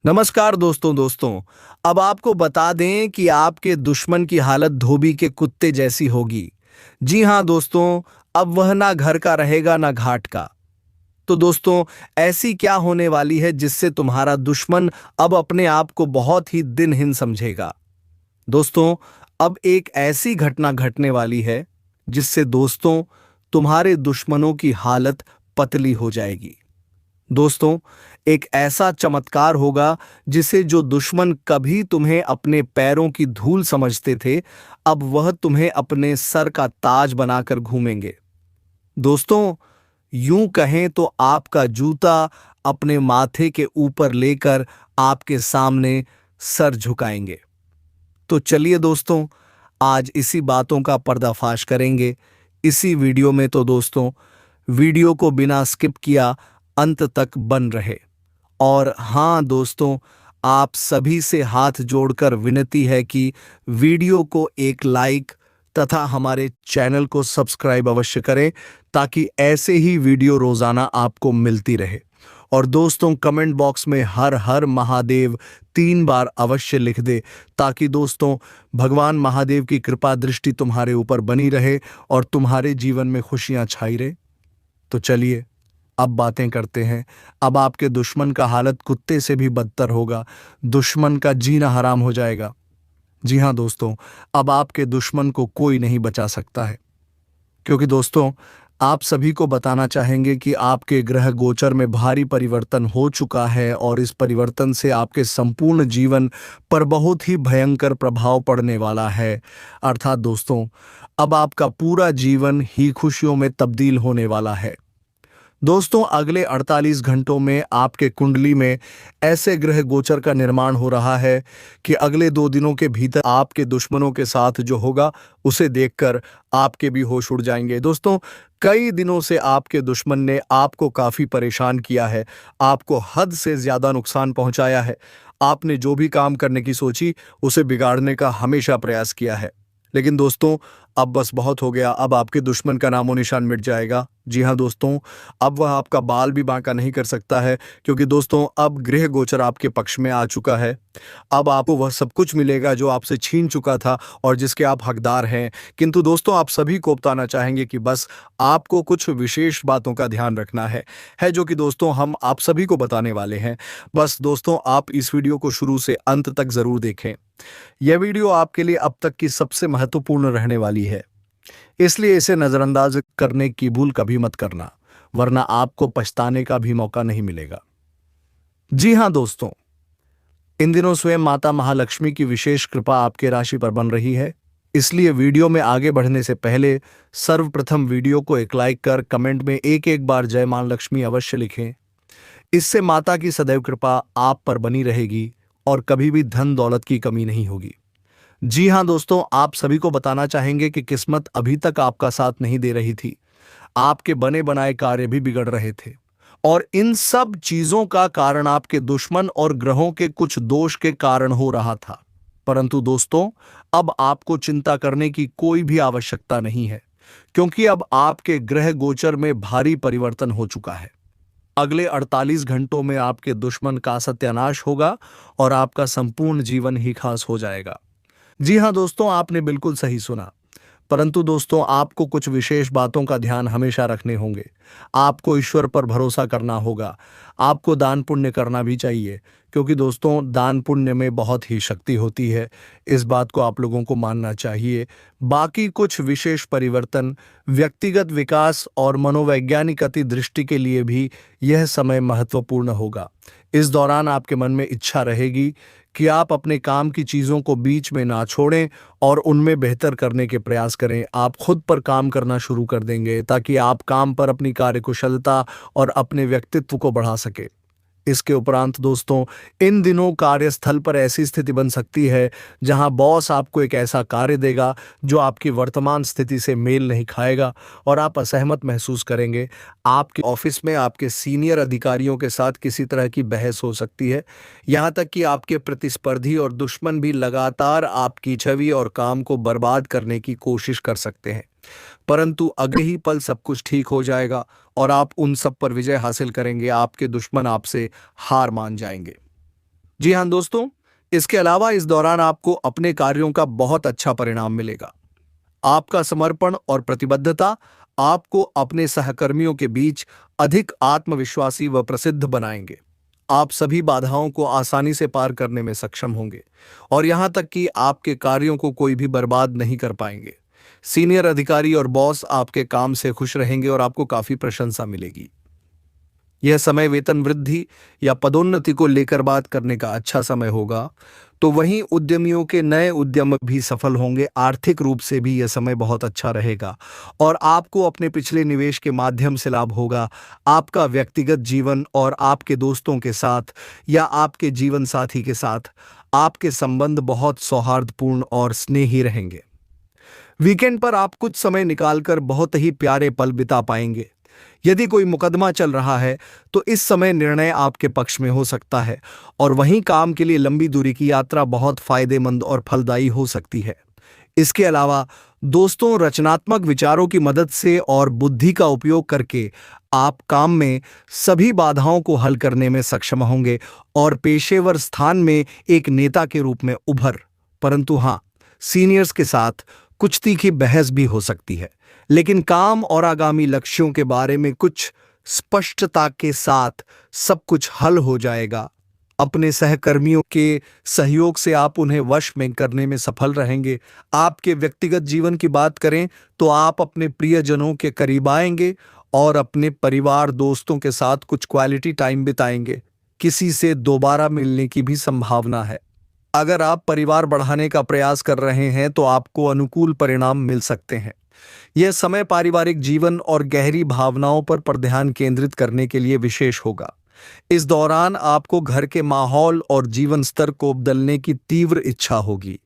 नमस्कार दोस्तों। अब आपको बता दें कि आपके दुश्मन की हालत धोबी के कुत्ते जैसी होगी। जी हाँ दोस्तों, अब वह ना घर का रहेगा ना घाट का। तो दोस्तों, ऐसी क्या होने वाली है जिससे तुम्हारा दुश्मन अब अपने आप को बहुत ही दिनहीन समझेगा। दोस्तों, अब एक ऐसी घटना घटने वाली है जिससे दोस्तों तुम्हारे दुश्मनों की हालत पतली हो जाएगी। दोस्तों, एक ऐसा चमत्कार होगा जिसे जो दुश्मन कभी तुम्हें अपने पैरों की धूल समझते थे, अब वह तुम्हें अपने सर का ताज बनाकर घूमेंगे। दोस्तों, यूं कहें तो आपका जूता अपने माथे के ऊपर लेकर आपके सामने सर झुकाएंगे। तो चलिए दोस्तों, आज इसी बातों का पर्दाफाश करेंगे इसी वीडियो में। तो दोस्तों, वीडियो को बिना स्किप किया अंत तक बन रहे। और हाँ दोस्तों, आप सभी से हाथ जोड़कर विनती है कि वीडियो को एक लाइक तथा हमारे चैनल को सब्सक्राइब अवश्य करें, ताकि ऐसे ही वीडियो रोजाना आपको मिलती रहे। और दोस्तों, कमेंट बॉक्स में हर हर महादेव 3 बार अवश्य लिख दे, ताकि दोस्तों भगवान महादेव की कृपा दृष्टि तुम्हारे ऊपर बनी रहे और तुम्हारे जीवन में खुशियां छाई रहे। तो चलिए अब बातें करते हैं। अब आपके दुश्मन का हालत कुत्ते से भी बदतर होगा। दुश्मन का जीना हराम हो जाएगा। जी हाँ दोस्तों, अब आपके दुश्मन को कोई नहीं बचा सकता है, क्योंकि दोस्तों आप सभी को बताना चाहेंगे कि आपके ग्रह गोचर में भारी परिवर्तन हो चुका है और इस परिवर्तन से आपके संपूर्ण जीवन पर बहुत ही भयंकर प्रभाव पड़ने वाला है। अर्थात दोस्तों, अब आपका पूरा जीवन ही खुशियों में तब्दील होने वाला है। दोस्तों, अगले 48 घंटों में आपके कुंडली में ऐसे ग्रह गोचर का निर्माण हो रहा है कि अगले 2 दिनों के भीतर आपके दुश्मनों के साथ जो होगा उसे देखकर आपके भी होश उड़ जाएंगे। दोस्तों, कई दिनों से आपके दुश्मन ने आपको काफी परेशान किया है, आपको हद से ज्यादा नुकसान पहुंचाया है। आपने जो भी काम करने की सोची उसे बिगाड़ने का हमेशा प्रयास किया है। लेकिन दोस्तों, अब बस बहुत हो गया। अब आपके दुश्मन का नामो निशान मिट जाएगा। जी हाँ दोस्तों, अब वह आपका बाल भी बांका नहीं कर सकता है, क्योंकि दोस्तों अब गृह गोचर आपके पक्ष में आ चुका है। अब आपको वह सब कुछ मिलेगा जो आपसे छीन चुका था और जिसके आप हकदार हैं। किंतु दोस्तों, आप सभी को बताना चाहेंगे कि बस आपको कुछ विशेष बातों का ध्यान रखना है जो कि दोस्तों हम आप सभी को बताने वाले हैं। बस दोस्तों, आप इस वीडियो को शुरू से अंत तक जरूर देखें। यह वीडियो आपके लिए अब तक की सबसे महत्वपूर्ण रहने वाली है, इसलिए इसे नजरअंदाज करने की भूल कभी मत करना, वरना आपको पछताने का भी मौका नहीं मिलेगा। जी हां दोस्तों, इन दिनों स्वयं माता महालक्ष्मी की विशेष कृपा आपके राशि पर बन रही है। इसलिए वीडियो में आगे बढ़ने से पहले सर्वप्रथम वीडियो को एक लाइक कर कमेंट में एक एक बार जय मां लक्ष्मी अवश्य लिखें। इससे माता की सदैव कृपा आप पर बनी रहेगी और कभी भी धन दौलत की कमी नहीं होगी। जी हां दोस्तों, आप सभी को बताना चाहेंगे कि किस्मत अभी तक आपका साथ नहीं दे रही थी। आपके बने बनाए कार्य भी बिगड़ रहे थे, और इन सब चीजों का कारण आपके दुश्मन और ग्रहों के कुछ दोष के कारण हो रहा था। परंतु दोस्तों, अब आपको चिंता करने की कोई भी आवश्यकता नहीं है, क्योंकि अब आपके ग्रह गोचर में भारी परिवर्तन हो चुका है। अगले 48 घंटों में आपके दुश्मन का सत्यानाश होगा और आपका संपूर्ण जीवन ही खास हो जाएगा। जी हां दोस्तों, आपने बिल्कुल सही सुना। परंतु दोस्तों, आपको कुछ विशेष बातों का ध्यान हमेशा रखने होंगे। आपको ईश्वर पर भरोसा करना होगा। आपको दान पुण्य करना भी चाहिए, क्योंकि दोस्तों दान पुण्य में बहुत ही शक्ति होती है। इस बात को आप लोगों को मानना चाहिए। बाकी कुछ विशेष परिवर्तन व्यक्तिगत विकास और मनोवैज्ञानिक अति दृष्टि के लिए भी यह समय महत्वपूर्ण होगा। इस दौरान आपके मन में इच्छा रहेगी कि आप अपने काम की चीज़ों को बीच में ना छोड़ें और उनमें बेहतर करने के प्रयास करें। आप खुद पर काम करना शुरू कर देंगे, ताकि आप काम पर अपनी कार्यकुशलता और अपने व्यक्तित्व को बढ़ा सके। इसके उपरांत दोस्तों, इन दिनों कार्यस्थल पर ऐसी स्थिति बन सकती है जहां बॉस आपको एक ऐसा कार्य देगा जो आपकी वर्तमान स्थिति से मेल नहीं खाएगा और आप असहमत महसूस करेंगे। आपके ऑफिस में आपके सीनियर अधिकारियों के साथ किसी तरह की बहस हो सकती है। यहां तक कि आपके प्रतिस्पर्धी और दुश्मन भी लगातार आपकी छवि और काम को बर्बाद करने की कोशिश कर सकते हैं। परंतु अगले ही पल सब कुछ ठीक हो जाएगा और आप उन सब पर विजय हासिल करेंगे। आपके दुश्मन आपसे हार मान जाएंगे। जी हाँ दोस्तों, इसके अलावा इस दौरान आपको अपने कार्यों का बहुत अच्छा परिणाम मिलेगा। आपका समर्पण और प्रतिबद्धता आपको अपने सहकर्मियों के बीच अधिक आत्मविश्वासी व प्रसिद्ध बनाएंगे। आप सभी बाधाओं को आसानी से पार करने में सक्षम होंगे और यहां तक कि आपके कार्यों को कोई भी बर्बाद नहीं कर पाएंगे। सीनियर अधिकारी और बॉस आपके काम से खुश रहेंगे और आपको काफी प्रशंसा मिलेगी। यह समय वेतन वृद्धि या पदोन्नति को लेकर बात करने का अच्छा समय होगा। तो वहीं उद्यमियों के नए उद्यम भी सफल होंगे। आर्थिक रूप से भी यह समय बहुत अच्छा रहेगा और आपको अपने पिछले निवेश के माध्यम से लाभ होगा। आपका व्यक्तिगत जीवन और आपके दोस्तों के साथ या आपके जीवन साथी के साथ आपके संबंध बहुत सौहार्दपूर्ण और स्नेही रहेंगे। वीकेंड पर आप कुछ समय निकालकर बहुत ही प्यारे पल बिता पाएंगे। यदि कोई मुकदमा चल रहा है तो इस समय निर्णय आपके पक्ष में हो सकता है और वहीं काम के लिए लंबी दूरी की यात्रा बहुत फायदेमंद और फलदायी हो सकती है। इसके अलावा दोस्तों, रचनात्मक विचारों की मदद से और बुद्धि का उपयोग करके आप काम में सभी बाधाओं को हल करने में सक्षम होंगे और पेशेवर स्थान में एक नेता के रूप में उभर। परंतु हाँ, सीनियर्स के साथ कुछ तीखी बहस भी हो सकती है, लेकिन काम और आगामी लक्ष्यों के बारे में कुछ स्पष्टता के साथ सब कुछ हल हो जाएगा। अपने सहकर्मियों के सहयोग से आप उन्हें वश में करने में सफल रहेंगे। आपके व्यक्तिगत जीवन की बात करें तो आप अपने प्रियजनों के करीब आएंगे और अपने परिवार दोस्तों के साथ कुछ क्वालिटी टाइम बिताएंगे। किसी से दोबारा मिलने की भी संभावना है। अगर आप परिवार बढ़ाने का प्रयास कर रहे हैं तो आपको अनुकूल परिणाम मिल सकते हैं। यह समय पारिवारिक जीवन और गहरी भावनाओं पर ध्यान केंद्रित करने के लिए विशेष होगा। इस दौरान आपको घर के माहौल और जीवन स्तर को बदलने की तीव्र इच्छा होगी।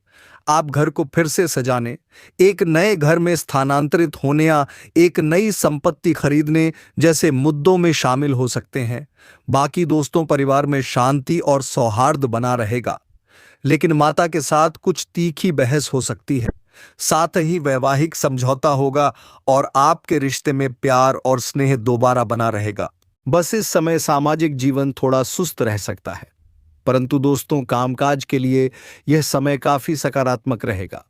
आप घर को फिर से सजाने, एक नए घर में स्थानांतरित होने या एक नई संपत्ति खरीदने जैसे मुद्दों में शामिल हो सकते हैं। बाकी दोस्तों, परिवार में शांति और सौहार्द बना रहेगा, लेकिन माता के साथ कुछ तीखी बहस हो सकती है। साथ ही वैवाहिक समझौता होगा और आपके रिश्ते में प्यार और स्नेह दोबारा बना रहेगा। बस इस समय सामाजिक जीवन थोड़ा सुस्त रह सकता है, परंतु दोस्तों, कामकाज के लिए यह समय काफी सकारात्मक रहेगा।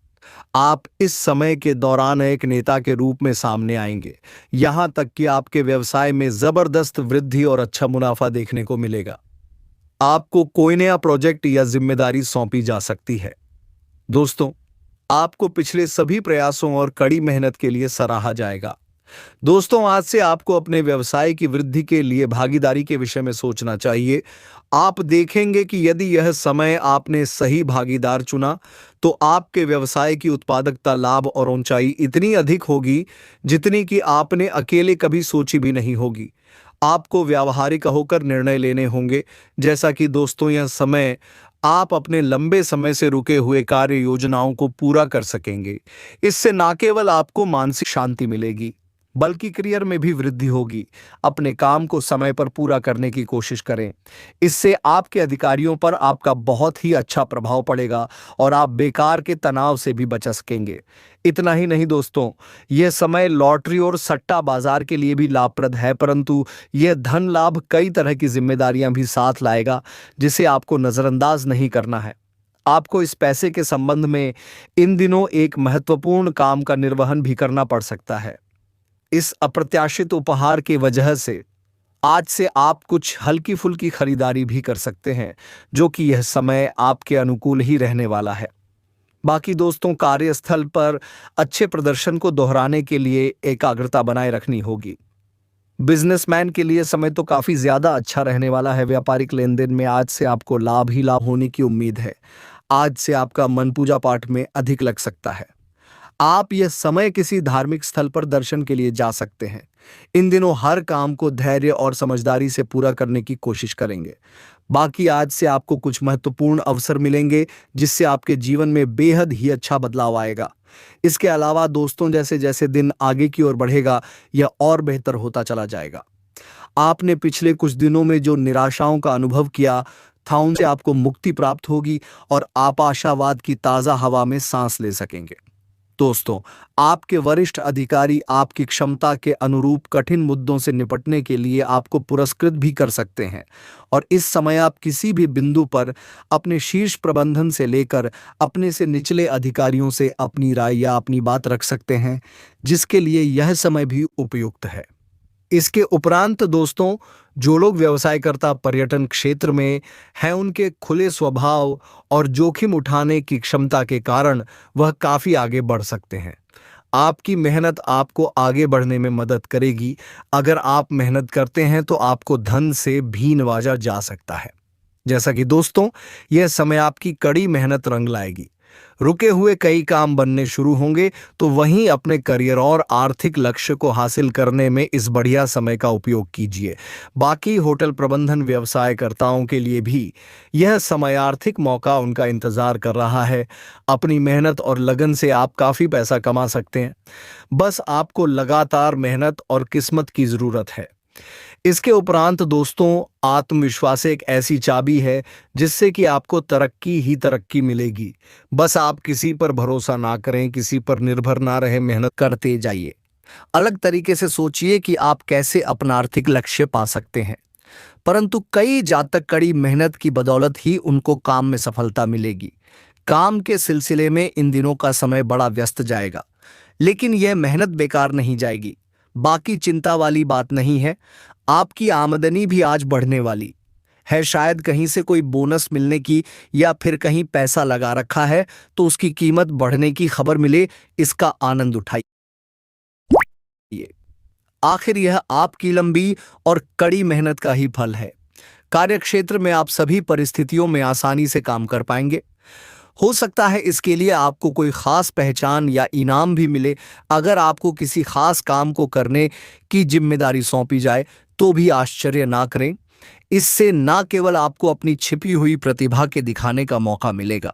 आप इस समय के दौरान एक नेता के रूप में सामने आएंगे। यहां तक कि आपके व्यवसाय में जबरदस्त वृद्धि और अच्छा मुनाफा देखने को मिलेगा। आपको कोई नया प्रोजेक्ट या जिम्मेदारी सौंपी जा सकती है। दोस्तों, आपको पिछले सभी प्रयासों और कड़ी मेहनत के लिए सराहा जाएगा। दोस्तों, आज से आपको अपने व्यवसाय की वृद्धि के लिए भागीदारी के विषय में सोचना चाहिए। आप देखेंगे कि यदि यह समय आपने सही भागीदार चुना तो आपके व्यवसाय की उत्पादकता, लाभ और ऊंचाई इतनी अधिक होगी जितनी कि आपने अकेले कभी सोची भी नहीं होगी। आपको व्यावहारिक होकर निर्णय लेने होंगे। जैसा कि दोस्तों, यह समय आप अपने लंबे समय से रुके हुए कार्य योजनाओं को पूरा कर सकेंगे। इससे न केवल आपको मानसिक शांति मिलेगी बल्कि करियर में भी वृद्धि होगी। अपने काम को समय पर पूरा करने की कोशिश करें। इससे आपके अधिकारियों पर आपका बहुत ही अच्छा प्रभाव पड़ेगा और आप बेकार के तनाव से भी बच सकेंगे। इतना ही नहीं दोस्तों, यह समय लॉटरी और सट्टा बाजार के लिए भी लाभप्रद है, परंतु यह धन लाभ कई तरह की जिम्मेदारियां भी साथ लाएगा जिसे आपको नजरअंदाज नहीं करना है। आपको इस पैसे के संबंध में इन दिनों एक महत्वपूर्ण काम का निर्वहन भी करना पड़ सकता है। इस अप्रत्याशित उपहार की वजह से आज से आप कुछ हल्की फुल्की खरीदारी भी कर सकते हैं, जो कि यह समय आपके अनुकूल ही रहने वाला है। बाकी दोस्तों, कार्यस्थल पर अच्छे प्रदर्शन को दोहराने के लिए एकाग्रता बनाए रखनी होगी। बिजनेसमैन के लिए समय तो काफी ज्यादा अच्छा रहने वाला है। व्यापारिक लेन देन में आज से आपको लाभ ही लाभ होने की उम्मीद है। आज से आपका मन पूजा पाठ में अधिक लग सकता है। आप यह समय किसी धार्मिक स्थल पर दर्शन के लिए जा सकते हैं। इन दिनों हर काम को धैर्य और समझदारी से पूरा करने की कोशिश करेंगे। बाकी आज से आपको कुछ महत्वपूर्ण अवसर मिलेंगे जिससे आपके जीवन में बेहद ही अच्छा बदलाव आएगा। इसके अलावा दोस्तों, जैसे जैसे दिन आगे की ओर बढ़ेगा यह और बेहतर होता चला जाएगा। आपने पिछले कुछ दिनों में जो निराशाओं का अनुभव किया था उनसे आपको मुक्ति प्राप्त होगी और आप आशावाद की ताज़ा हवा में सांस ले सकेंगे। दोस्तों, आपके वरिष्ठ अधिकारी आपकी क्षमता के अनुरूप कठिन मुद्दों से निपटने के लिए आपको पुरस्कृत भी कर सकते हैं और इस समय आप किसी भी बिंदु पर अपने शीर्ष प्रबंधन से लेकर अपने से निचले अधिकारियों से अपनी राय या अपनी बात रख सकते हैं, जिसके लिए यह समय भी उपयुक्त है। इसके उपरांत दोस्तों, जो लोग व्यवसायकर्ता पर्यटन क्षेत्र में हैं, उनके खुले स्वभाव और जोखिम उठाने की क्षमता के कारण वह काफी आगे बढ़ सकते हैं। आपकी मेहनत आपको आगे बढ़ने में मदद करेगी। अगर आप मेहनत करते हैं तो आपको धन से भी नवाजा जा सकता है। जैसा कि दोस्तों, यह समय आपकी कड़ी मेहनत रंग लाएगी। रुके हुए कई काम बनने शुरू होंगे, तो वहीं अपने करियर और आर्थिक लक्ष्य को हासिल करने में इस बढ़िया समय का उपयोग कीजिए। बाकी होटल प्रबंधन व्यवसायकर्ताओं के लिए भी यह समय आर्थिक मौका उनका इंतजार कर रहा है। अपनी मेहनत और लगन से आप काफी पैसा कमा सकते हैं। बस आपको लगातार मेहनत और किस्मत की जरूरत है। इसके उपरांत दोस्तों, आत्मविश्वास एक ऐसी चाबी है जिससे कि आपको तरक्की ही तरक्की मिलेगी। बस आप किसी पर भरोसा ना करें, किसी पर निर्भर ना रहे, मेहनत करते जाइए। अलग तरीके से सोचिए कि आप कैसे अपना आर्थिक लक्ष्य पा सकते हैं। परंतु कई जातक कड़ी मेहनत की बदौलत ही उनको काम में सफलता मिलेगी। काम के सिलसिले में इन दिनों का समय बड़ा व्यस्त जाएगा, लेकिन यह मेहनत बेकार नहीं जाएगी। बाकी चिंता वाली बात नहीं है। आपकी आमदनी भी आज बढ़ने वाली है। शायद कहीं से कोई बोनस मिलने की या फिर कहीं पैसा लगा रखा है तो उसकी कीमत बढ़ने की खबर मिले, इसका आनंद उठाइए। आखिर यह आपकी लंबी और कड़ी मेहनत का ही फल है। कार्यक्षेत्र में आप सभी परिस्थितियों में आसानी से काम कर पाएंगे। हो सकता है इसके लिए आपको कोई खास पहचान या इनाम भी मिले। अगर आपको किसी खास काम को करने की जिम्मेदारी सौंपी जाए तो भी आश्चर्य ना करें। इससे ना केवल आपको अपनी छिपी हुई प्रतिभा के दिखाने का मौका मिलेगा,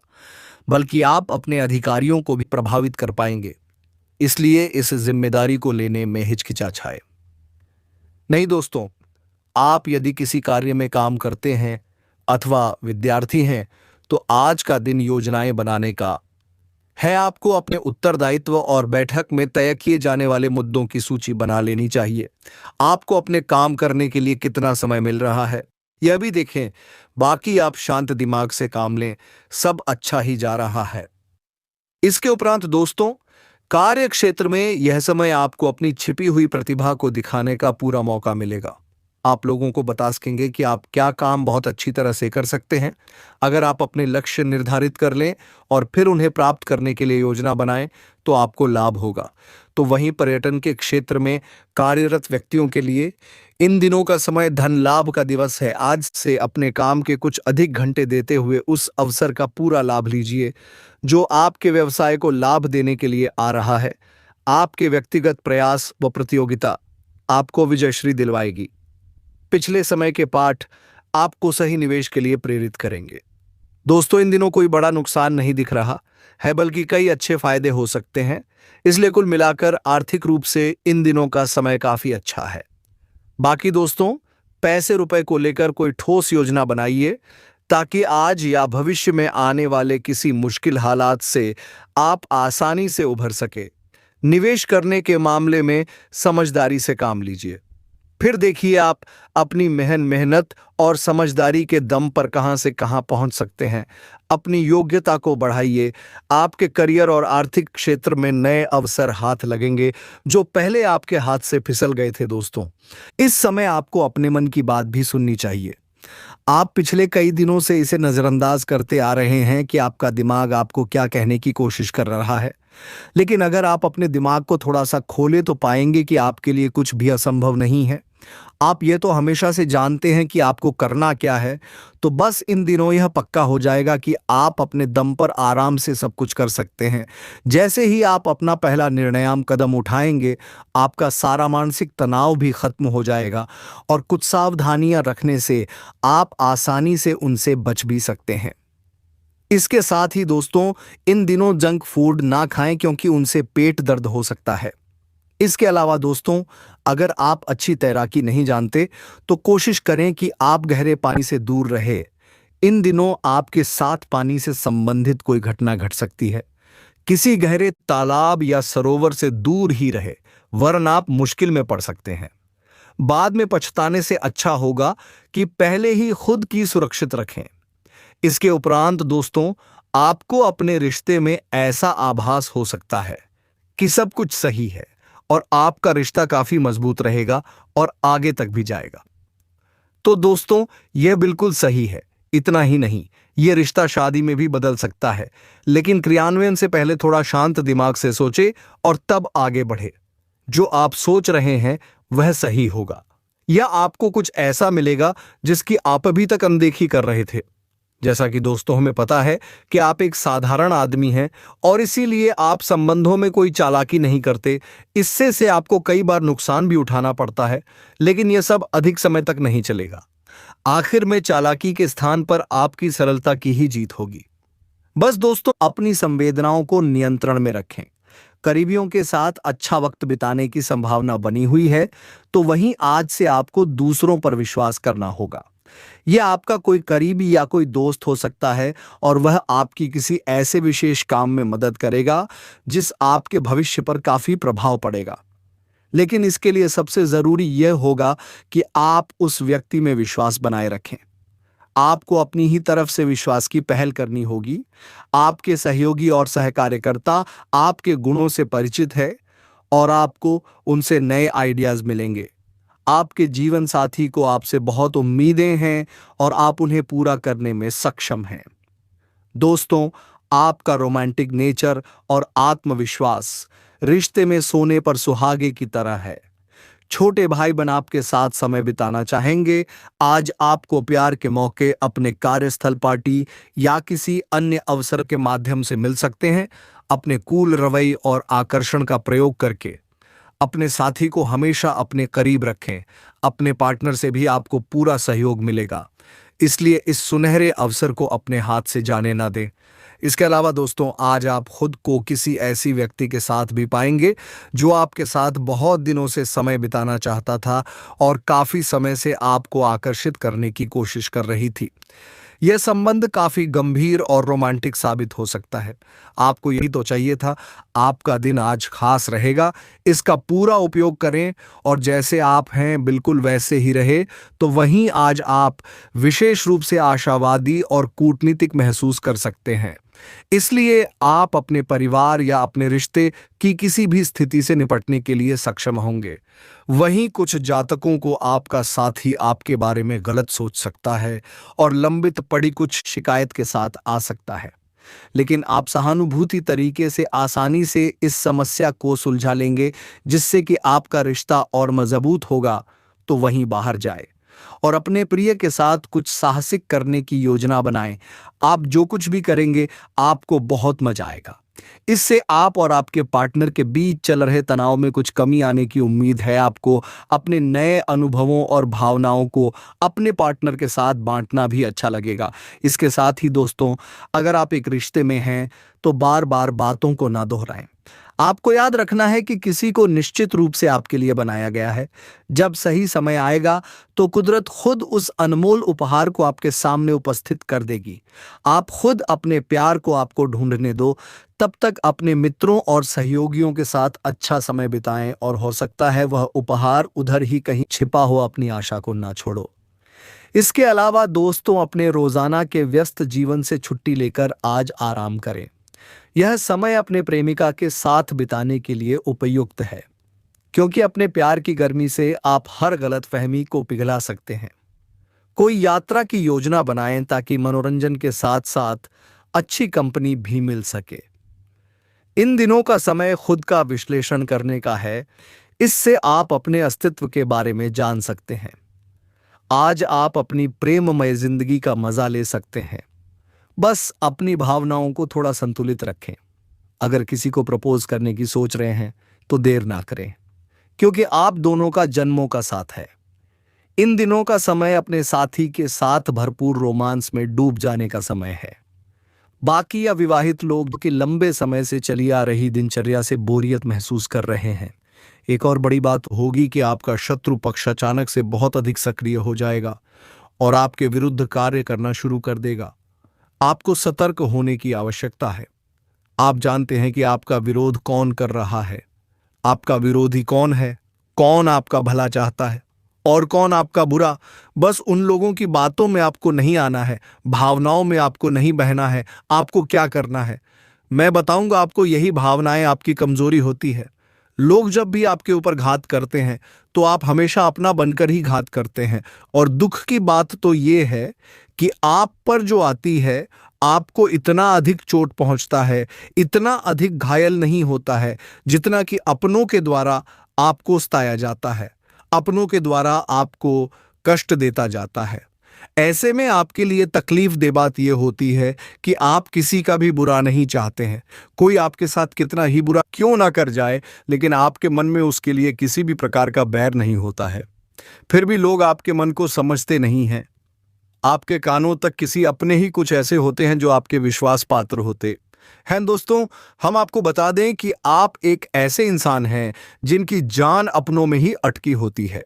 बल्कि आप अपने अधिकारियों को भी प्रभावित कर पाएंगे। इसलिए इस जिम्मेदारी को लेने में हिचकिचाए नहीं। दोस्तों, आप यदि किसी कार्य में काम करते हैं अथवा विद्यार्थी हैं तो आज का दिन योजनाएं बनाने का है। आपको अपने उत्तरदायित्व और बैठक में तय किए जाने वाले मुद्दों की सूची बना लेनी चाहिए। आपको अपने काम करने के लिए कितना समय मिल रहा है यह भी देखें। बाकी आप शांत दिमाग से काम लें, सब अच्छा ही जा रहा है। इसके उपरांत दोस्तों, कार्य क्षेत्र में यह समय आपको अपनी छिपी हुई प्रतिभा को दिखाने का पूरा मौका मिलेगा। आप लोगों को बता सकेंगे कि आप क्या काम बहुत अच्छी तरह से कर सकते हैं। अगर आप अपने लक्ष्य निर्धारित कर लें और फिर उन्हें प्राप्त करने के लिए योजना बनाएं तो आपको लाभ होगा। तो वहीं पर्यटन के क्षेत्र में कार्यरत व्यक्तियों के लिए इन दिनों का समय धन लाभ का दिवस है। आज से अपने काम के कुछ अधिक घंटे देते हुए उस अवसर का पूरा लाभ लीजिए जो आपके व्यवसाय को लाभ देने के लिए आ रहा है। आपके व्यक्तिगत प्रयास व प्रतियोगिता आपको विजयश्री दिलवाएगी। पिछले समय के पाठ आपको सही निवेश के लिए प्रेरित करेंगे। दोस्तों, इन दिनों कोई बड़ा नुकसान नहीं दिख रहा है, बल्कि कई अच्छे फायदे हो सकते हैं। इसलिए कुल मिलाकर आर्थिक रूप से इन दिनों का समय काफी अच्छा है। बाकी दोस्तों, पैसे रुपए को लेकर कोई ठोस योजना बनाइए ताकि आज या भविष्य में आने वाले किसी मुश्किल हालात से आप आसानी से उभर सके। निवेश करने के मामले में समझदारी से काम लीजिए। फिर देखिए आप अपनी मेहनत और समझदारी के दम पर कहां से कहां पहुंच सकते हैं। अपनी योग्यता को बढ़ाइए। आपके करियर और आर्थिक क्षेत्र में नए अवसर हाथ लगेंगे जो पहले आपके हाथ से फिसल गए थे। दोस्तों, इस समय आपको अपने मन की बात भी सुननी चाहिए। आप पिछले कई दिनों से इसे नजरअंदाज करते आ रहे हैं कि आपका दिमाग आपको क्या कहने की कोशिश कर रहा है, लेकिन अगर आप अपने दिमाग को थोड़ा सा खोले तो पाएंगे कि आपके लिए कुछ भी असंभव नहीं है। आप ये तो हमेशा से जानते हैं कि आपको करना क्या है, तो बस इन दिनों यह पक्का हो जाएगा कि आप अपने दम पर आराम से सब कुछ कर सकते हैं। जैसे ही आप अपना पहला निर्णयात्मक कदम उठाएंगे, आपका सारा मानसिक तनाव भी खत्म हो जाएगा और कुछ सावधानियां रखने से आप आसानी से उनसे बच भी सकते हैं। इसके साथ ही दोस्तों, इन दिनों जंक फूड ना खाएं क्योंकि उनसे पेट दर्द हो सकता है। इसके अलावा दोस्तों, अगर आप अच्छी तैराकी नहीं जानते तो कोशिश करें कि आप गहरे पानी से दूर रहे। इन दिनों आपके साथ पानी से संबंधित कोई घटना घट सकती है। किसी गहरे तालाब या सरोवर से दूर ही रहे, वरना आप मुश्किल में पड़ सकते हैं। बाद में पछताने से अच्छा होगा कि पहले ही खुद की सुरक्षित रखें। इसके उपरांत दोस्तों, आपको अपने रिश्ते में ऐसा आभास हो सकता है कि सब कुछ सही है और आपका रिश्ता काफी मजबूत रहेगा और आगे तक भी जाएगा। तो दोस्तों, यह बिल्कुल सही है। इतना ही नहीं, यह रिश्ता शादी में भी बदल सकता है, लेकिन क्रियान्वयन से पहले थोड़ा शांत दिमाग से सोचे और तब आगे बढ़े। जो आप सोच रहे हैं वह सही होगा, या आपको कुछ ऐसा मिलेगा जिसकी आप अभी तक अनदेखी कर रहे थे। जैसा कि दोस्तों हमें पता है कि आप एक साधारण आदमी हैं और इसीलिए आप संबंधों में कोई चालाकी नहीं करते। इससे से आपको कई बार नुकसान भी उठाना पड़ता है, लेकिन यह सब अधिक समय तक नहीं चलेगा। आखिर में चालाकी के स्थान पर आपकी सरलता की ही जीत होगी। बस दोस्तों, अपनी संवेदनाओं को नियंत्रण में रखें। करीबियों के साथ अच्छा वक्त बिताने की संभावना बनी हुई है, तो वहीं आज से आपको दूसरों पर विश्वास करना होगा। यह आपका कोई करीबी या कोई दोस्त हो सकता है और वह आपकी किसी ऐसे विशेष काम में मदद करेगा जिस आपके भविष्य पर काफी प्रभाव पड़ेगा। लेकिन इसके लिए सबसे जरूरी यह होगा कि आप उस व्यक्ति में विश्वास बनाए रखें। आपको अपनी ही तरफ से विश्वास की पहल करनी होगी। आपके सहयोगी और सहकार्यकर्ता आपके गुणों से परिचित है और आपको उनसे नए आइडियाज मिलेंगे। आपके जीवन साथी को आपसे बहुत उम्मीदें हैं और आप उन्हें पूरा करने में सक्षम हैं। दोस्तों, आपका रोमांटिक नेचर और आत्मविश्वास रिश्ते में सोने पर सुहागे की तरह है। छोटे भाई बन आपके साथ समय बिताना चाहेंगे। आज आपको प्यार के मौके अपने कार्यस्थल, पार्टी या किसी अन्य अवसर के माध्यम से मिल सकते हैं। अपने कूल रवैये और आकर्षण का प्रयोग करके अपने साथी को हमेशा अपने करीब रखें। अपने पार्टनर से भी आपको पूरा सहयोग मिलेगा, इसलिए इस सुनहरे अवसर को अपने हाथ से जाने ना दें। इसके अलावा दोस्तों, आज आप खुद को किसी ऐसी व्यक्ति के साथ भी पाएंगे जो आपके साथ बहुत दिनों से समय बिताना चाहता था और काफी समय से आपको आकर्षित करने की कोशिश कर रही थी। यह संबंध काफी गंभीर और रोमांटिक साबित हो सकता है। आपको यही तो चाहिए था। आपका दिन आज खास रहेगा, इसका पूरा उपयोग करें और जैसे आप हैं बिल्कुल वैसे ही रहे। तो वहीं आज आप विशेष रूप से आशावादी और कूटनीतिक महसूस कर सकते हैं। इसलिए आप अपने परिवार या अपने रिश्ते की किसी भी स्थिति से निपटने के लिए सक्षम होंगे। वहीं कुछ जातकों को आपका साथी आपके बारे में गलत सोच सकता है और लंबित पड़ी कुछ शिकायत के साथ आ सकता है, लेकिन आप सहानुभूति तरीके से आसानी से इस समस्या को सुलझा लेंगे, जिससे कि आपका रिश्ता और मजबूत होगा। तो वहीं बाहर जाए और अपने प्रिय के साथ कुछ साहसिक करने की योजना बनाएं। आप जो कुछ भी करेंगे आपको बहुत मजा आएगा। इससे आप और आपके पार्टनर के बीच चल रहे तनाव में कुछ कमी आने की उम्मीद है। आपको अपने नए अनुभवों और भावनाओं को अपने पार्टनर के साथ बांटना भी अच्छा लगेगा। इसके साथ ही दोस्तों, अगर आप एक रिश्ते में हैं तो बार बार बातों को ना दोहराएं। आपको याद रखना है कि किसी को निश्चित रूप से आपके लिए बनाया गया है। जब सही समय आएगा तो कुदरत खुद उस अनमोल उपहार को आपके सामने उपस्थित कर देगी। आप खुद अपने प्यार को आपको ढूंढने दो। तब तक अपने मित्रों और सहयोगियों के साथ अच्छा समय बिताएं और हो सकता है वह उपहार उधर ही कहीं छिपा हो। अपनी आशा को ना छोड़ो। इसके अलावा दोस्तों, अपने रोजाना के व्यस्त जीवन से छुट्टी लेकर आज आराम करें। यह समय अपने प्रेमिका के साथ बिताने के लिए उपयुक्त है, क्योंकि अपने प्यार की गर्मी से आप हर गलतफहमी को पिघला सकते हैं। कोई यात्रा की योजना बनाएं ताकि मनोरंजन के साथ साथ अच्छी कंपनी भी मिल सके। इन दिनों का समय खुद का विश्लेषण करने का है। इससे आप अपने अस्तित्व के बारे में जान सकते हैं। आज आप अपनी प्रेममय जिंदगी का मजा ले सकते हैं। बस अपनी भावनाओं को थोड़ा संतुलित रखें। अगर किसी को प्रपोज करने की सोच रहे हैं तो देर ना करें, क्योंकि आप दोनों का जन्मों का साथ है। इन दिनों का समय अपने साथी के साथ भरपूर रोमांस में डूब जाने का समय है। बाकी अविवाहित लोग जो कि लंबे समय से चली आ रही दिनचर्या से बोरियत महसूस कर रहे हैं। एक और बड़ी बात होगी कि आपका शत्रु पक्ष अचानक से बहुत अधिक सक्रिय हो जाएगा और आपके विरुद्ध कार्य करना शुरू कर देगा। आपको सतर्क होने की आवश्यकता है। आप जानते हैं कि आपका विरोध कौन कर रहा है, आपका विरोधी कौन है, कौन आपका भला चाहता है और कौन आपका बुरा। बस उन लोगों की बातों में आपको नहीं आना है, भावनाओं में आपको नहीं बहना है। आपको क्या करना है मैं बताऊंगा आपको। यही भावनाएं आपकी कमजोरी होती है। लोग जब भी आपके ऊपर घात करते हैं तो आप हमेशा अपना बनकर ही घात करते हैं। और दुख की बात तो ये है कि आप पर जो आती है, आपको इतना अधिक चोट पहुंचता है, इतना अधिक घायल नहीं होता है जितना कि अपनों के द्वारा आपको सताया जाता है, अपनों के द्वारा आपको कष्ट देता जाता है। ऐसे में आपके लिए तकलीफ दे बात यह होती है कि आप किसी का भी बुरा नहीं चाहते हैं। कोई आपके साथ कितना ही बुरा क्यों ना कर जाए, लेकिन आपके मन में उसके लिए किसी भी प्रकार का बैर नहीं होता है। फिर भी लोग आपके मन को समझते नहीं हैं। आपके कानों तक किसी अपने ही कुछ ऐसे होते हैं जो आपके विश्वास पात्र होते हैं। दोस्तों, हम आपको बता दें कि आप एक ऐसे इंसान हैं जिनकी जान अपनों में ही अटकी होती है।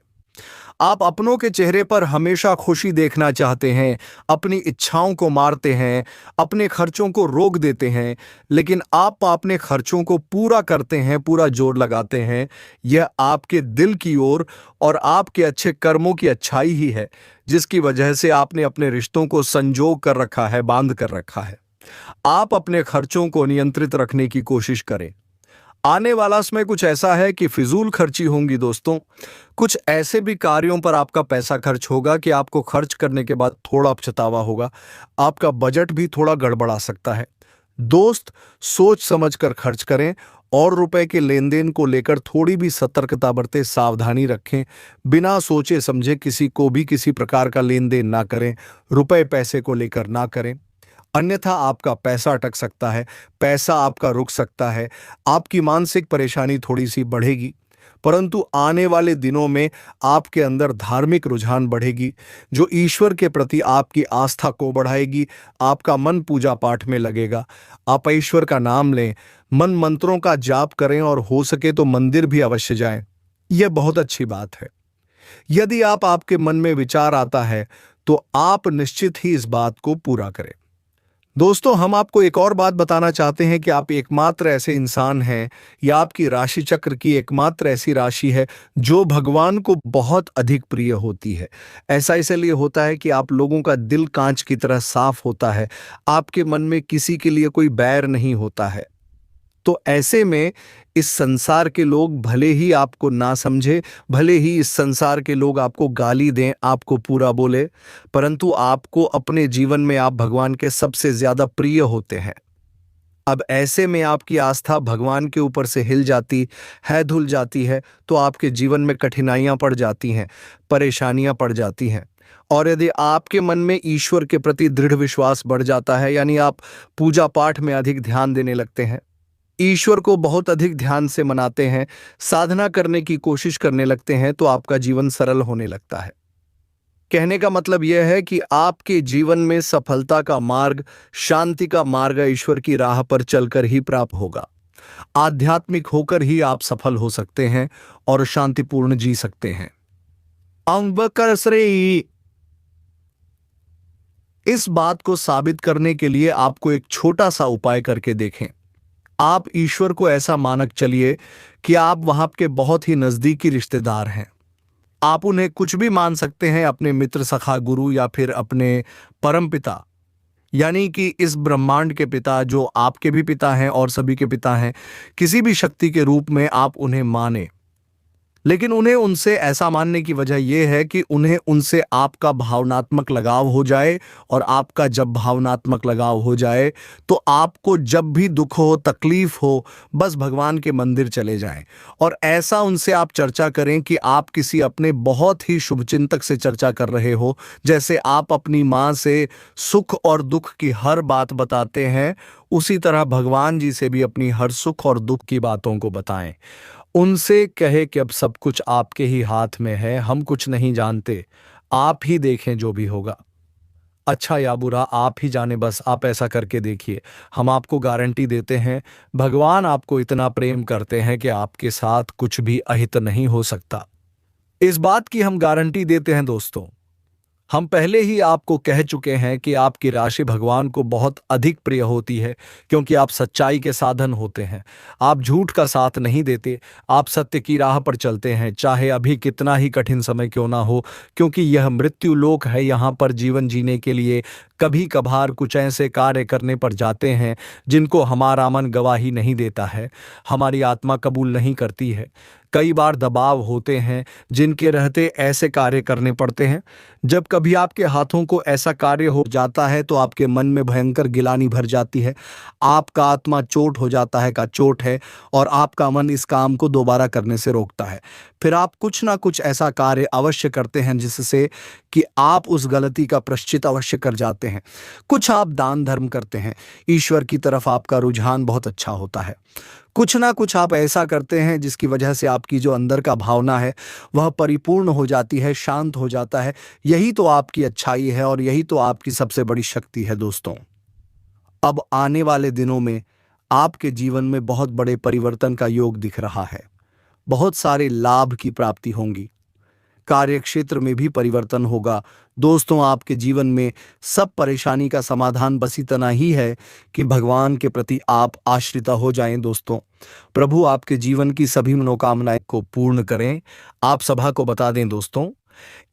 आप अपनों के चेहरे पर हमेशा खुशी देखना चाहते हैं, अपनी इच्छाओं को मारते हैं, अपने खर्चों को रोक देते हैं, लेकिन आप अपने खर्चों को पूरा करते हैं, पूरा जोर लगाते हैं। यह आपके दिल की ओर और आपके अच्छे कर्मों की अच्छाई ही है जिसकी वजह से आपने अपने रिश्तों को संजो कर रखा है, बांध कर रखा है। आप अपने खर्चों को नियंत्रित रखने की कोशिश करें। आने वाला समय कुछ ऐसा है कि फिजूल खर्ची होंगी दोस्तों। कुछ ऐसे भी कार्यों पर आपका पैसा खर्च होगा कि आपको खर्च करने के बाद थोड़ा पछतावा होगा। आपका बजट भी थोड़ा गड़बड़ा सकता है। दोस्त, सोच समझ कर खर्च करें और रुपए के लेन देन को लेकर थोड़ी भी सतर्कता बरतें, सावधानी रखें। बिना सोचे समझे किसी को भी किसी प्रकार का लेन देन ना करें, रुपए पैसे को लेकर ना करें, अन्यथा आपका पैसा अटक सकता है, पैसा आपका रुक सकता है, आपकी मानसिक परेशानी थोड़ी सी बढ़ेगी। परंतु आने वाले दिनों में आपके अंदर धार्मिक रुझान बढ़ेगी जो ईश्वर के प्रति आपकी आस्था को बढ़ाएगी। आपका मन पूजा पाठ में लगेगा। आप ईश्वर का नाम लें, मन मंत्रों का जाप करें और हो सके तो मंदिर भी अवश्य जाएं। यह बहुत अच्छी बात है। यदि आपके मन में विचार आता है तो आप निश्चित ही इस बात को पूरा करें। दोस्तों, हम आपको एक और बात बताना चाहते हैं कि आप एकमात्र ऐसे इंसान हैं, या आपकी राशि चक्र की एकमात्र ऐसी राशि है जो भगवान को बहुत अधिक प्रिय होती है। ऐसा इसलिए होता है कि आप लोगों का दिल कांच की तरह साफ होता है। आपके मन में किसी के लिए कोई बैर नहीं होता है। तो ऐसे में इस संसार के लोग भले ही आपको ना समझे, भले ही इस संसार के लोग आपको गाली दें, आपको पूरा बोले, परंतु आपको अपने जीवन में आप भगवान के सबसे ज्यादा प्रिय होते हैं। अब ऐसे में आपकी आस्था भगवान के ऊपर से हिल जाती है, धुल जाती है, तो आपके जीवन में कठिनाइयां पड़ जाती हैं, परेशानियां पड़ जाती हैं। और यदि आपके मन में ईश्वर के प्रति दृढ़ विश्वास बढ़ जाता है, यानी आप पूजा पाठ में अधिक ध्यान देने लगते हैं, ईश्वर को बहुत अधिक ध्यान से मनाते हैं, साधना करने की कोशिश करने लगते हैं, तो आपका जीवन सरल होने लगता है। कहने का मतलब यह है कि आपके जीवन में सफलता का मार्ग, शांति का मार्ग ईश्वर की राह पर चलकर ही प्राप्त होगा। आध्यात्मिक होकर ही आप सफल हो सकते हैं और शांतिपूर्ण जी सकते हैं। अंबकर श्रेय, इस बात को साबित करने के लिए आपको एक छोटा सा उपाय करके देखें। आप ईश्वर को ऐसा मानक चलिए कि आप वहां के बहुत ही नजदीकी रिश्तेदार हैं। आप उन्हें कुछ भी मान सकते हैं, अपने मित्र, सखा, गुरु या फिर अपने परम पिता, यानी कि इस ब्रह्मांड के पिता जो आपके भी पिता हैं और सभी के पिता हैं। किसी भी शक्ति के रूप में आप उन्हें माने, लेकिन उन्हें उनसे ऐसा मानने की वजह यह है कि उन्हें उनसे आपका भावनात्मक लगाव हो जाए। और आपका जब भावनात्मक लगाव हो जाए तो आपको जब भी दुख हो, तकलीफ हो, बस भगवान के मंदिर चले जाएं और ऐसा उनसे आप चर्चा करें कि आप किसी अपने बहुत ही शुभचिंतक से चर्चा कर रहे हो। जैसे आप अपनी माँ से सुख और दुख की हर बात बताते हैं, उसी तरह भगवान जी से भी अपनी हर सुख और दुख की बातों को बताएं। उनसे कहे कि अब सब कुछ आपके ही हाथ में है, हम कुछ नहीं जानते, आप ही देखें जो भी होगा, अच्छा या बुरा आप ही जाने, बस आप ऐसा करके देखिए। हम आपको गारंटी देते हैं, भगवान आपको इतना प्रेम करते हैं कि आपके साथ कुछ भी अहित नहीं हो सकता। इस बात की हम गारंटी देते हैं दोस्तों। हम पहले ही आपको कह चुके हैं कि आपकी राशि भगवान को बहुत अधिक प्रिय होती है, क्योंकि आप सच्चाई के साधन होते हैं। आप झूठ का साथ नहीं देते, आप सत्य की राह पर चलते हैं, चाहे अभी कितना ही कठिन समय क्यों ना हो, क्योंकि यह मृत्यु लोक है। यहाँ पर जीवन जीने के लिए कभी कभार कुछ ऐसे कार्य करने पर जाते हैं जिनको हमारा मन गवाही नहीं देता है, हमारी आत्मा कबूल नहीं करती है। कई बार दबाव होते हैं जिनके रहते ऐसे कार्य करने पड़ते हैं। जब कभी आपके हाथों को ऐसा कार्य हो जाता है तो आपके मन में भयंकर गिलानी भर जाती है, आपका आत्मा चोट हो जाता है का चोट है, और आपका मन इस काम को दोबारा करने से रोकता है। फिर आप कुछ ना कुछ ऐसा कार्य अवश्य करते हैं जिससे कि आप उस गलती का प्रायश्चित अवश्य कर जाते हैं। कुछ आप दान धर्म करते हैं, ईश्वर की तरफ आपका रुझान बहुत अच्छा होता है। कुछ ना कुछ आप ऐसा करते हैं जिसकी वजह से आपकी जो अंदर का भावना है वह परिपूर्ण हो जाती है, शांत हो जाता है। यही तो आपकी अच्छाई है और यही तो आपकी सबसे बड़ी शक्ति है दोस्तों। अब आने वाले दिनों में आपके जीवन में बहुत बड़े परिवर्तन का योग दिख रहा है। बहुत सारे लाभ की प्राप्ति होंगी, कार्यक्षेत्र में भी परिवर्तन होगा। दोस्तों, आपके जीवन में सब परेशानी का समाधान बस इतना ही है कि भगवान के प्रति आप आश्रित हो जाएं। दोस्तों, प्रभु आपके जीवन की सभी मनोकामनाएं को पूर्ण करें। आप सभा को बता दें दोस्तों,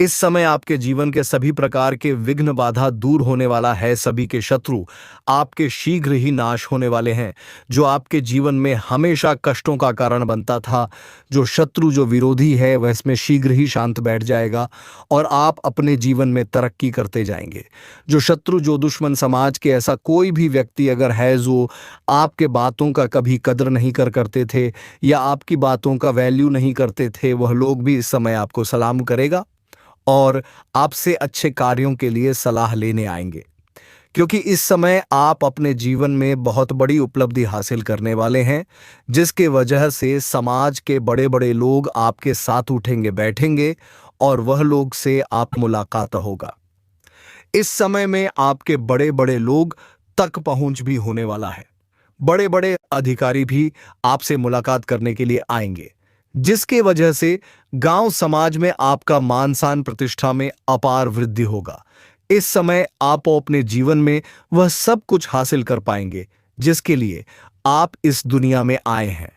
इस समय आपके जीवन के सभी प्रकार के विघ्न बाधा दूर होने वाला है। सभी के शत्रु आपके शीघ्र ही नाश होने वाले हैं। जो आपके जीवन में हमेशा कष्टों का कारण बनता था, जो शत्रु जो विरोधी है, वह इसमें शीघ्र ही शांत बैठ जाएगा और आप अपने जीवन में तरक्की करते जाएंगे। जो शत्रु जो दुश्मन समाज के ऐसा कोई भी व्यक्ति अगर है जो आपके बातों का कभी कदर नहीं करते थे या आपकी बातों का वैल्यू नहीं करते थे, वह लोग भी इस समय आपको सलाम करेगा और आपसे अच्छे कार्यों के लिए सलाह लेने आएंगे, क्योंकि इस समय आप अपने जीवन में बहुत बड़ी उपलब्धि हासिल करने वाले हैं, जिसके वजह से समाज के बड़े बड़े लोग आपके साथ उठेंगे बैठेंगे और वह लोग से आप मुलाकात होगा। इस समय में आपके बड़े बड़े लोग तक पहुंच भी होने वाला है। बड़े बड़े अधिकारी भी आपसे मुलाकात करने के लिए आएंगे, जिसके वजह से गांव समाज में आपका मान सम्मान प्रतिष्ठा में अपार वृद्धि होगा। इस समय आप अपने जीवन में वह सब कुछ हासिल कर पाएंगे जिसके लिए आप इस दुनिया में आए हैं।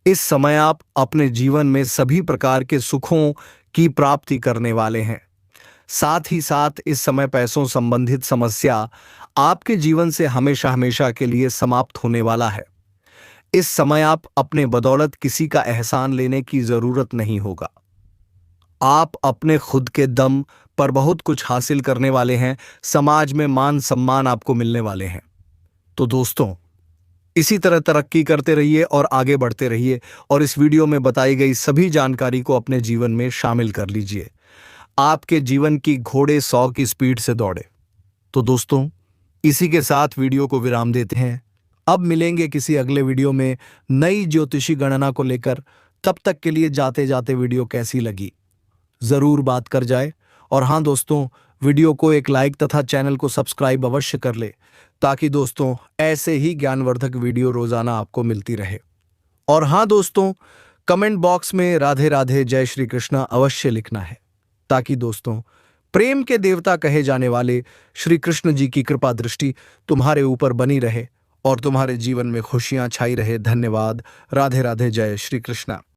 इस समय आप अपने जीवन में सभी प्रकार के सुखों की प्राप्ति करने वाले हैं। साथ ही साथ इस समय पैसों संबंधित समस्या आपके जीवन से हमेशा हमेशा के लिए समाप्त होने वाला है। इस समय आप अपने बदौलत किसी का एहसान लेने की जरूरत नहीं होगा। आप अपने खुद के दम पर बहुत कुछ हासिल करने वाले हैं। समाज में मान सम्मान आपको मिलने वाले हैं। तो दोस्तों, इसी तरह तरक्की करते रहिए और आगे बढ़ते रहिए और इस वीडियो में बताई गई सभी जानकारी को अपने जीवन में शामिल कर लीजिए। आपके जीवन की घोड़े 100 की स्पीड से दौड़े। तो दोस्तों, इसी के साथ वीडियो को विराम देते हैं। अब मिलेंगे किसी अगले वीडियो में नई ज्योतिषी गणना को लेकर। तब तक के लिए जाते जाते वीडियो कैसी लगी जरूर बात कर जाए। और हाँ दोस्तों, वीडियो को एक लाइक तथा चैनल को सब्सक्राइब अवश्य कर ले, ताकि दोस्तों ऐसे ही ज्ञानवर्धक वीडियो रोजाना आपको मिलती रहे। और हाँ दोस्तों, कमेंट बॉक्स में राधे राधे जय श्री कृष्णा अवश्य लिखना है, ताकि दोस्तों प्रेम के देवता कहे जाने वाले श्री कृष्ण जी की कृपा दृष्टि तुम्हारे ऊपर बनी रहे और तुम्हारे जीवन में खुशियां छाई रहे। धन्यवाद। राधे राधे जय श्री कृष्णा।